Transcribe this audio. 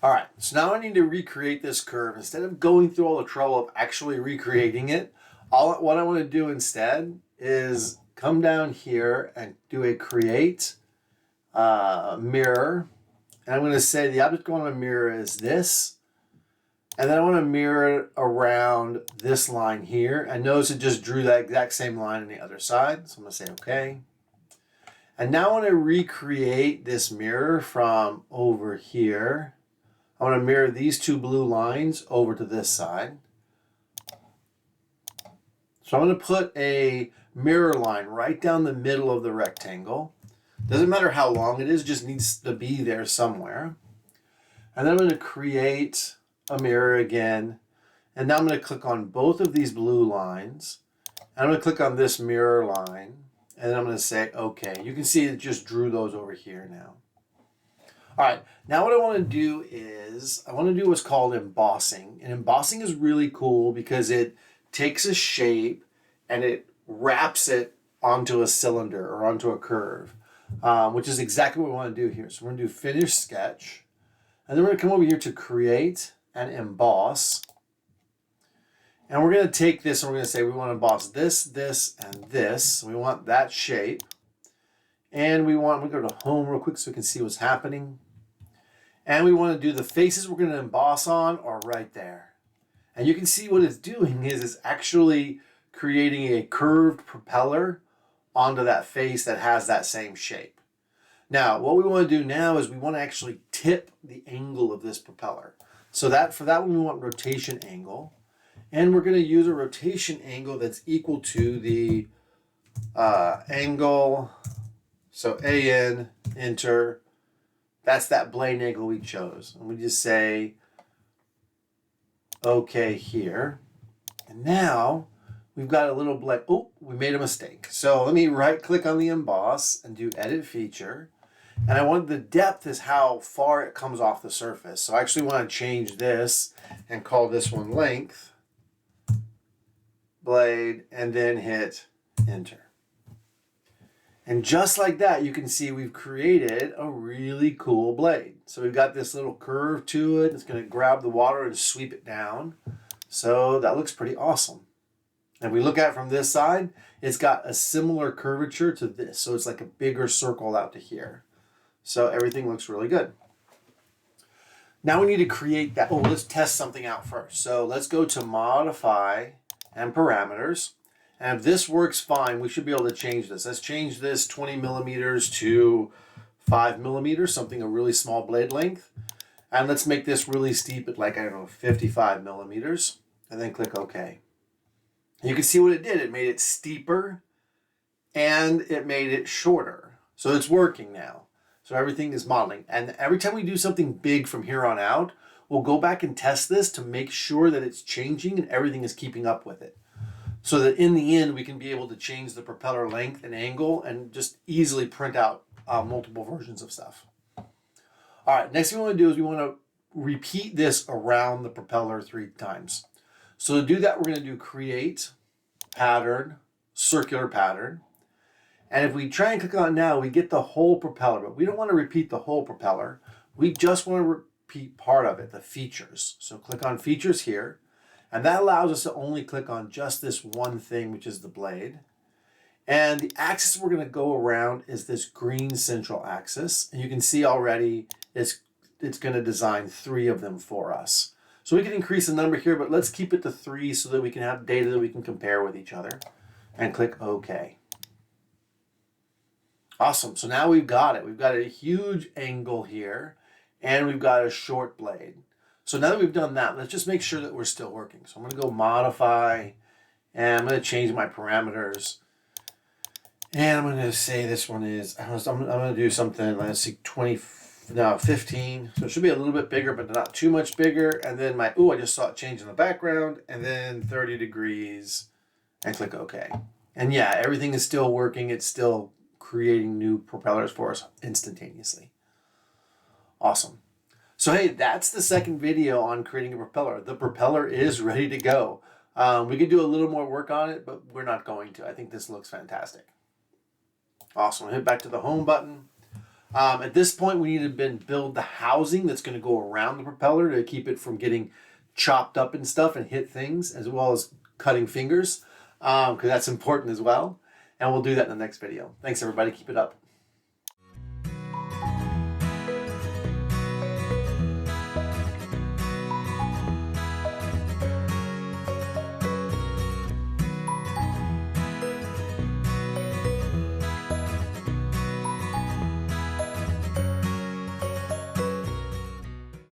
All right, so now I need to recreate this curve. Instead of going through all the trouble of actually recreating it, what I want to do instead is come down here and do a create mirror. And I'm going to say the object I want to mirror is this. And then I want to mirror it around this line here. And notice it just drew that exact same line on the other side. So I'm going to say okay. And now I want to recreate this mirror from over here. I want to mirror these two blue lines over to this side. So I'm going to put a mirror line right down the middle of the rectangle. Doesn't matter how long it is, just needs to be there somewhere. And then I'm going to create a mirror again. And now I'm going to click on both of these blue lines. And I'm going to click on this mirror line. And then I'm going to say, okay. You can see it just drew those over here now. All right, now what I want to do is I want to do what's called embossing. And embossing is really cool because it takes a shape and it wraps it onto a cylinder or onto a curve, which is exactly what we want to do here. So we're going to do finish sketch. And then we're going to come over here to create and emboss. And we're going to take this and we're going to say we want to emboss this, this, and this. We want that shape. And we go to home real quick so we can see what's happening. And we want to do the faces we're going to emboss on are right there. And you can see what it's doing is it's actually creating a curved propeller onto that face that has that same shape. Now, what we want to do now is we want to actually tip the angle of this propeller. So for that one, we want rotation angle. And we're going to use a rotation angle that's equal to the angle. So AN, enter. That's that blade angle we chose. And we just say, okay here. And now we've got a little blade. Oh, we made a mistake. So let me right click on the emboss and do edit feature. And I want the depth is how far it comes off the surface. So I actually want to change this and call this one length, blade, and then hit enter. And just like that, you can see we've created a really cool blade. So we've got this little curve to it. It's going to grab the water and sweep it down. So that looks pretty awesome. And we look at it from this side, it's got a similar curvature to this. So it's like a bigger circle out to here. So everything looks really good. Now we need to create that. Oh, let's test something out first. So let's go to modify and parameters. And if this works fine, we should be able to change this. Let's change this 20 millimeters to 5 millimeters, something a really small blade length. And let's make this really steep at like, I don't know, 55 millimeters. And then click OK. And you can see what it did. It made it steeper and it made it shorter. So it's working now. So everything is modeling. And every time we do something big from here on out, we'll go back and test this to make sure that it's changing and everything is keeping up with it. So that in the end, we can be able to change the propeller length and angle and just easily print out multiple versions of stuff. All right, next thing we want to do is we want to repeat this around the propeller 3 times. So to do that, we're going to do create, pattern, circular pattern. And if we try and click on it now, we get the whole propeller, but we don't want to repeat the whole propeller. We just want to repeat part of it, the features. So click on features here. And that allows us to only click on just this one thing, which is the blade. And the axis we're going to go around is this green central axis. And you can see already it's going to design 3 of them for us. So we can increase the number here, but let's keep it to 3 so that we can have data that we can compare with each other. And click OK. Awesome. So now we've got it. We've got a huge angle here, and we've got a short blade. So now that we've done that, let's just make sure that we're still working. So I'm going to go modify, and I'm going to change my parameters. And I'm going to say this one is, I'm going to do something, let's see, 15. So it should be a little bit bigger, but not too much bigger. And then I just saw it change in the background. And then 30 degrees, and click OK. And yeah, everything is still working. It's still creating new propellers for us instantaneously. Awesome. So hey, that's the second video on creating a propeller. The propeller is ready to go. We could do a little more work on it, but we're not going to. I think this looks fantastic. Awesome. Hit back to the home button. At this point, we need to build the housing that's going to go around the propeller to keep it from getting chopped up and stuff and hit things, as well as cutting fingers, because that's important as well. And we'll do that in the next video. Thanks, everybody. Keep it up.